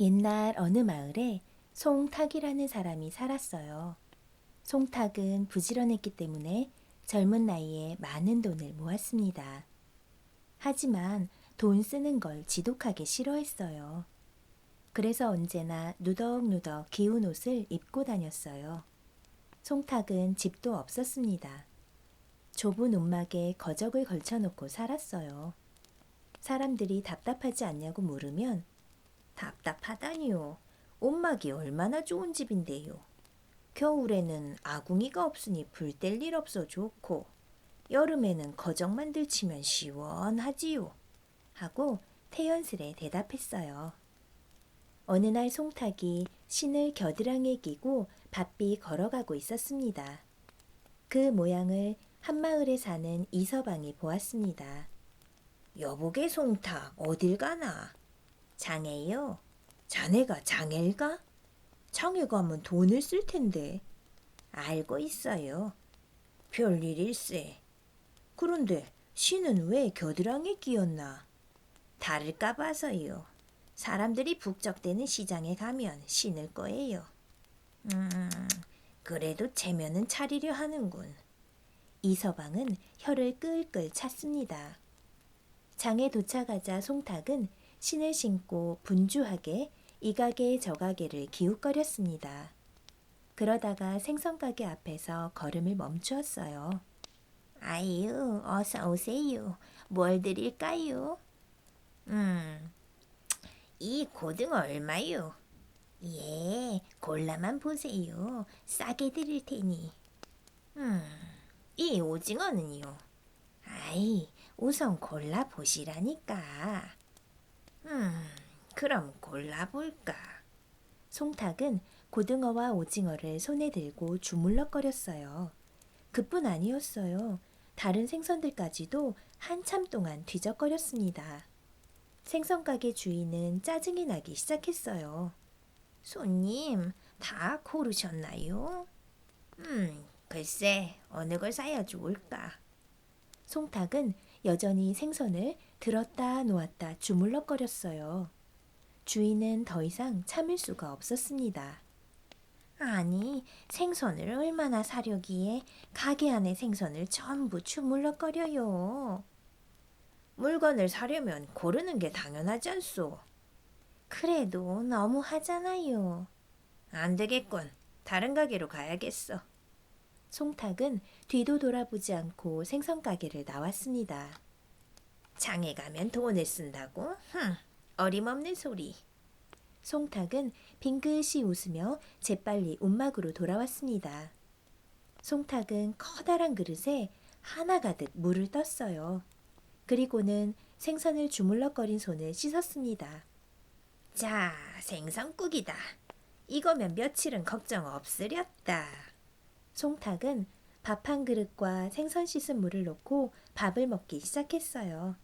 옛날 어느 마을에 송탁이라는 사람이 살았어요. 송탁은 부지런했기 때문에 젊은 나이에 많은 돈을 모았습니다. 하지만 돈 쓰는 걸 지독하게 싫어했어요. 그래서 언제나 누덕누덕 기운 옷을 입고 다녔어요. 송탁은 집도 없었습니다. 좁은 움막에 거적을 걸쳐놓고 살았어요. 사람들이 답답하지 않냐고 물으면 답답하다니요. 옷막이 얼마나 좋은 집인데요. 겨울에는 아궁이가 없으니 불 뗄 일 없어 좋고 여름에는 거적만 들치면 시원하지요. 하고 태연스레 대답했어요. 어느 날 송탁이 신을 겨드랑이에 끼고 바삐 걸어가고 있었습니다. 그 모양을 한마을에 사는 이서방이 보았습니다. 여보게 송탁 어딜 가나? 장애요. 자네가 장애일까? 장애 가면 돈을 쓸 텐데. 알고 있어요. 별일일세. 그런데 신은 왜 겨드랑이에 끼었나? 다를까 봐서요. 사람들이 북적대는 시장에 가면 신을 거예요. 음, 그래도 체면은 차리려 하는군. 이서방은 혀를 끌끌 찼습니다. 장에 도착하자 송탁은 신을 신고 분주하게 이 가게 저 가게를 기웃거렸습니다. 그러다가 생선가게 앞에서 걸음을 멈추었어요. 아유, 어서 오세요. 뭘 드릴까요? 이 고등어 얼마요? 예, 골라만 보세요. 싸게 드릴 테니. 이 오징어는요? 아이, 우선 골라보시라니까. 그럼 골라볼까? 송탁은 고등어와 오징어를 손에 들고 주물럭거렸어요. 그뿐 아니었어요. 다른 생선들까지도 한참 동안 뒤적거렸습니다. 생선가게 주인은 짜증이 나기 시작했어요. 손님, 다 고르셨나요? 글쎄, 어느 걸 사야 좋을까? 송탁은 여전히 생선을 들었다 놓았다 주물럭거렸어요. 주인은 더 이상 참을 수가 없었습니다. 아니, 생선을 얼마나 사려기에 가게 안에 생선을 전부 주물럭거려요. 물건을 사려면 고르는 게 당연하지 않소. 그래도 너무 하잖아요. 안 되겠군. 다른 가게로 가야겠어. 송탁은 뒤도 돌아보지 않고 생선 가게를 나왔습니다. 장에 가면 돈을 쓴다고? 어림없는 소리. 송탁은 빙긋이 웃으며 재빨리 움막으로 돌아왔습니다. 송탁은 커다란 그릇에 하나 가득 물을 떴어요. 그리고는 생선을 주물럭거린 손을 씻었습니다. 자, 생선국이다. 이거면 며칠은 걱정 없으렸다. 송탁은 밥 한 그릇과 생선 씻은 물을 넣고 밥을 먹기 시작했어요.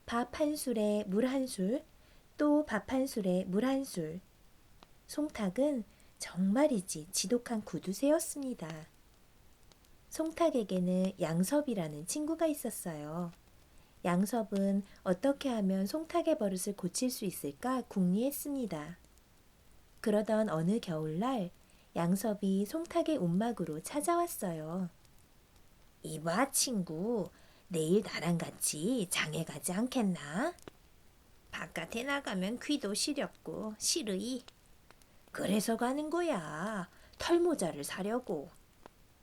밥 한 술에 물 한 술, 또 밥 한 술에 물 한 술. 송탁은 정말이지 지독한 구두쇠였습니다. 송탁에게는 양섭이라는 친구가 있었어요. 양섭은 어떻게 하면 송탁의 버릇을 고칠 수 있을까 궁리했습니다. 그러던 어느 겨울날 양섭이 송탁의 움막으로 찾아왔어요. 이봐 친구, 내일 나랑 같이 장에 가지 않겠나? 바깥에 나가면 귀도 시렵고 싫으이. 그래서 가는 거야. 털모자를 사려고.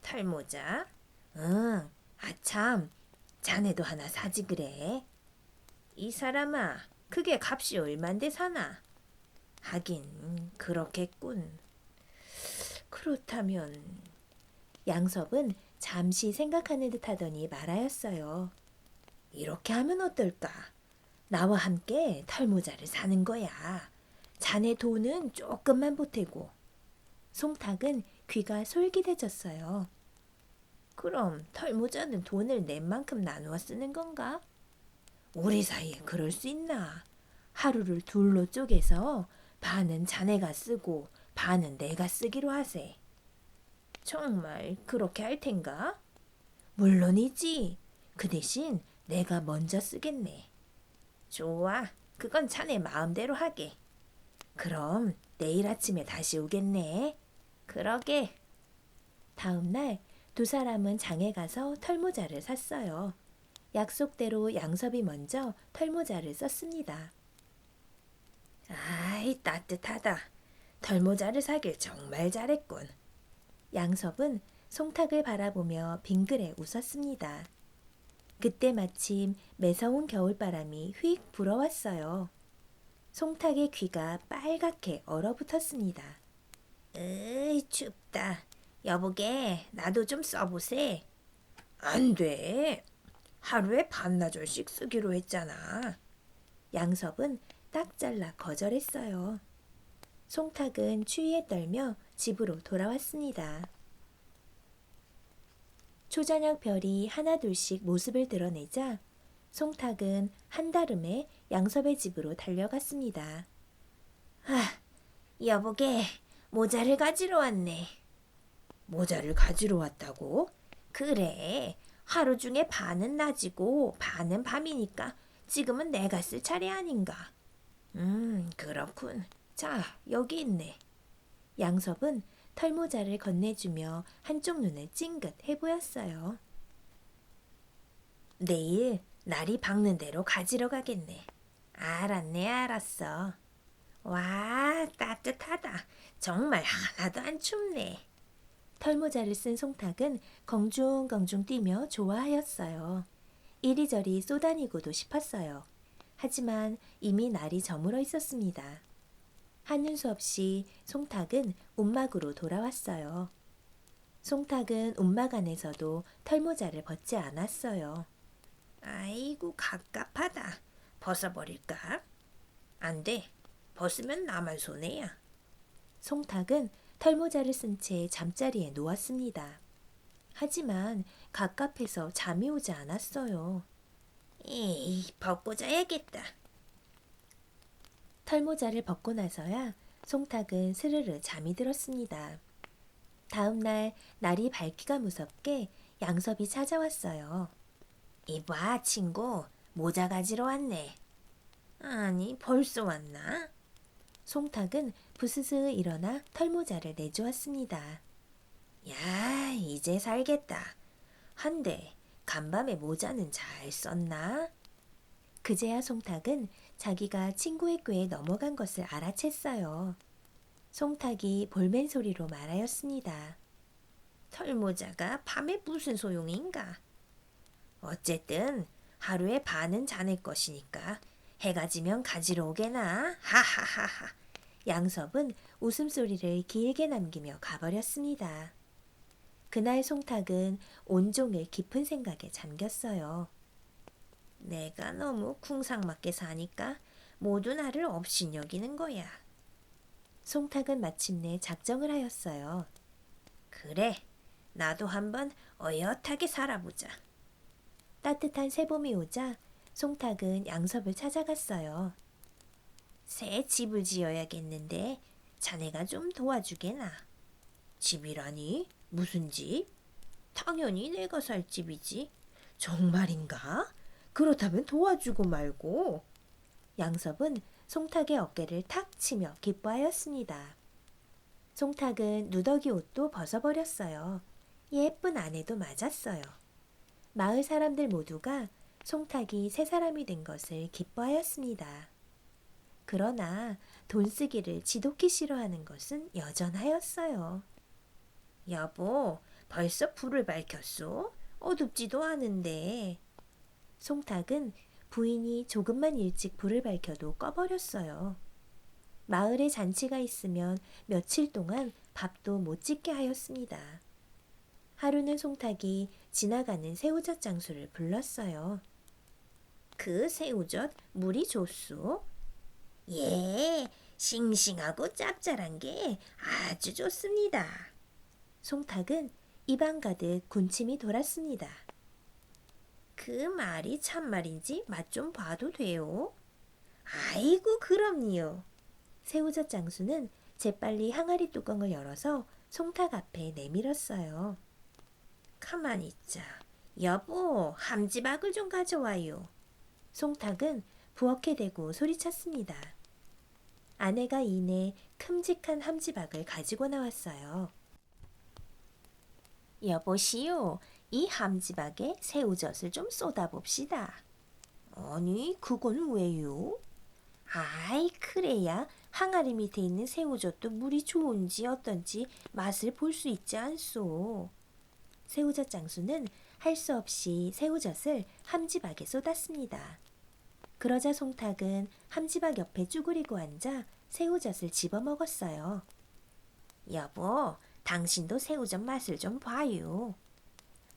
털모자? 응, 아참, 자네도 하나 사지 그래. 이 사람아, 그게 값이 얼만데 사나? 하긴 그렇겠군. 그렇다면 양섭은 잠시 생각하는 듯 하더니 말하였어요. 이렇게 하면 어떨까? 나와 함께 털모자를 사는 거야. 자네 돈은 조금만 보태고. 송탁은 귀가 솔깃해졌어요. 그럼 털모자는 돈을 낸 만큼 나누어 쓰는 건가? 우리 사이에 그럴 수 있나? 하루를 둘로 쪼개서 반은 자네가 쓰고 반은 내가 쓰기로 하세. 정말 그렇게 할 텐가? 물론이지. 그 대신 내가 먼저 쓰겠네. 좋아. 그건 자네 마음대로 하게. 그럼 내일 아침에 다시 오겠네. 그러게. 다음 날 두 사람은 장에 가서 털모자를 샀어요. 약속대로 양섭이 먼저 털모자를 썼습니다. 아이, 따뜻하다. 털모자를 사길 정말 잘했군. 양섭은 송탁을 바라보며 빙그레 웃었습니다. 그때 마침 매서운 겨울바람이 휙 불어왔어요. 송탁의 귀가 빨갛게 얼어붙었습니다. 으이, 춥다. 여보게, 나도 좀 써보세. 안 돼. 하루에 반나절씩 쓰기로 했잖아. 양섭은 딱 잘라 거절했어요. 송탁은 추위에 떨며 집으로 돌아왔습니다. 초저녁 별이 하나둘씩 모습을 드러내자 송탁은 한달음에 양섭의 집으로 달려갔습니다. 아, 여보게, 모자를 가지러 왔네. 모자를 가지러 왔다고? 그래, 하루 중에 반은 낮이고 반은 밤이니까 지금은 내가 쓸 차례 아닌가. 그렇군. 자, 여기 있네. 양섭은 털모자를 건네주며 한쪽 눈을 찡긋 해보였어요. 내일 날이 밝는 대로 가지러 가겠네. 알았네, 알았어. 와, 따뜻하다. 정말 하나도 안 춥네. 털모자를 쓴 송탁은 공중공중 뛰며 좋아하였어요. 이리저리 쏘다니고도 싶었어요. 하지만 이미 날이 저물어 있었습니다. 하는 수 없이 송탁은 움막으로 돌아왔어요. 송탁은 움막 안에서도 털모자를 벗지 않았어요. 아이고, 갑갑하다. 벗어버릴까? 안 돼. 벗으면 나만 손해야. 송탁은 털모자를 쓴 채 잠자리에 누웠습니다. 하지만 갑갑해서 잠이 오지 않았어요. 에이, 벗고 자야겠다. 털모자를 벗고 나서야 송탁은 스르르 잠이 들었습니다. 다음 날 날이 밝기가 무섭게 양섭이 찾아왔어요. 이봐, 친구, 모자 가지러 왔네. 아니, 벌써 왔나? 송탁은 부스스 일어나 털모자를 내주었습니다. 야, 이제 살겠다. 한데 간밤에 모자는 잘 썼나? 그제야 송탁은 자기가 친구의 꾀에 넘어간 것을 알아챘어요. 송탁이 볼멘 소리로 말하였습니다. 털모자가 밤에 무슨 소용인가? 어쨌든 하루에 반은 자네 것이니까 해가 지면 가지러 오게나. 하하하하. 양섭은 웃음소리를 길게 남기며 가버렸습니다. 그날 송탁은 온종일 깊은 생각에 잠겼어요. 내가 너무 궁상맞게 사니까 모두 나를 업신여기는 거야. 송탁은 마침내 작정을 하였어요. 그래, 나도 한번 어엿하게 살아보자. 따뜻한 새봄이 오자 송탁은 양섭을 찾아갔어요. 새 집을 지어야겠는데 자네가 좀 도와주게나. 집이라니? 무슨 집? 당연히 내가 살 집이지. 정말인가? 그렇다면 도와주고 말고. 양섭은 송탁의 어깨를 탁 치며 기뻐하였습니다. 송탁은 누더기 옷도 벗어버렸어요. 예쁜 아내도 맞았어요. 마을 사람들 모두가 송탁이 새 사람이 된 것을 기뻐하였습니다. 그러나 돈 쓰기를 지독히 싫어하는 것은 여전하였어요. 여보, 벌써 불을 밝혔소? 어둡지도 않은데. 송탁은 부인이 조금만 일찍 불을 밝혀도 꺼버렸어요. 마을에 잔치가 있으면 며칠 동안 밥도 못 짓게 하였습니다. 하루는 송탁이 지나가는 새우젓 장수를 불렀어요. 그 새우젓 물이 좋소? 예, 싱싱하고 짭짤한 게 아주 좋습니다. 송탁은 입안 가득 군침이 돌았습니다. 그 말이 참말인지 맛 좀 봐도 돼요? 아이고, 그럼요. 새우젓 장수는 재빨리 항아리 뚜껑을 열어서 송탁 앞에 내밀었어요. 가만히 있자. 여보, 함지박을 좀 가져와요. 송탁은 부엌에 대고 소리쳤습니다. 아내가 이내 큼직한 함지박을 가지고 나왔어요. 여보시오, 이 함지박에 새우젓을 좀 쏟아봅시다. 아니, 그건 왜요? 아이, 그래야 항아리 밑에 있는 새우젓도 물이 좋은지 어떤지 맛을 볼 수 있지 않소. 새우젓 장수는 할 수 없이 새우젓을 함지박에 쏟았습니다. 그러자 송탁은 함지박 옆에 쭈그리고 앉아 새우젓을 집어 먹었어요. 여보, 당신도 새우젓 맛을 좀 봐요.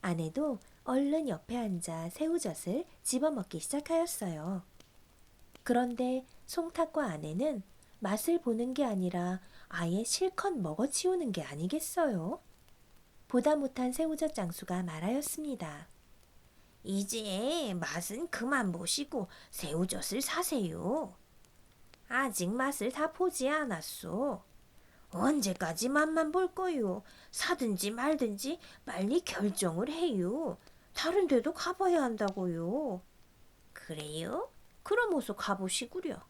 아내도 얼른 옆에 앉아 새우젓을 집어 먹기 시작하였어요. 그런데 송탁과 아내는 맛을 보는 게 아니라 아예 실컷 먹어치우는 게 아니겠어요? 보다 못한 새우젓 장수가 말하였습니다. 이제 맛은 그만 보시고 새우젓을 사세요. 아직 맛을 다 보지 않았소. 언제까지 맛만 볼 거요? 사든지 말든지 빨리 결정을 해요. 다른 데도 가봐야 한다고요. 그래요? 그럼 어서 가보시구려.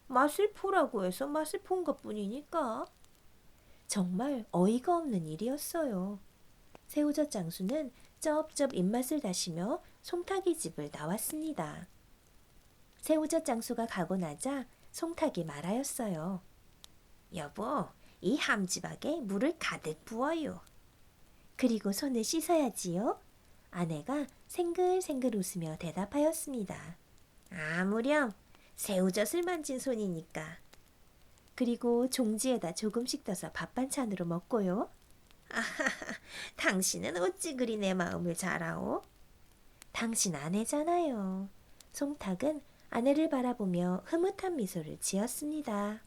맛을 보라고 해서 맛을 본 것뿐이니까. 정말 어이가 없는 일이었어요. 새우젓 장수는 쩝쩝 입맛을 다시며 송탁이 집을 나왔습니다. 새우젓 장수가 가고 나자 송탁이 말하였어요. 여보, 이 함지박에 물을 가득 부어요. 그리고 손을 씻어야지요. 아내가 생글생글 웃으며 대답하였습니다. 아무렴, 새우젓을 만진 손이니까. 그리고 종지에다 조금씩 떠서 밥 반찬으로 먹고요. 아하하, 당신은 어찌 그리 내 마음을 잘 아오? 당신 아내잖아요. 송탁은 아내를 바라보며 흐뭇한 미소를 지었습니다.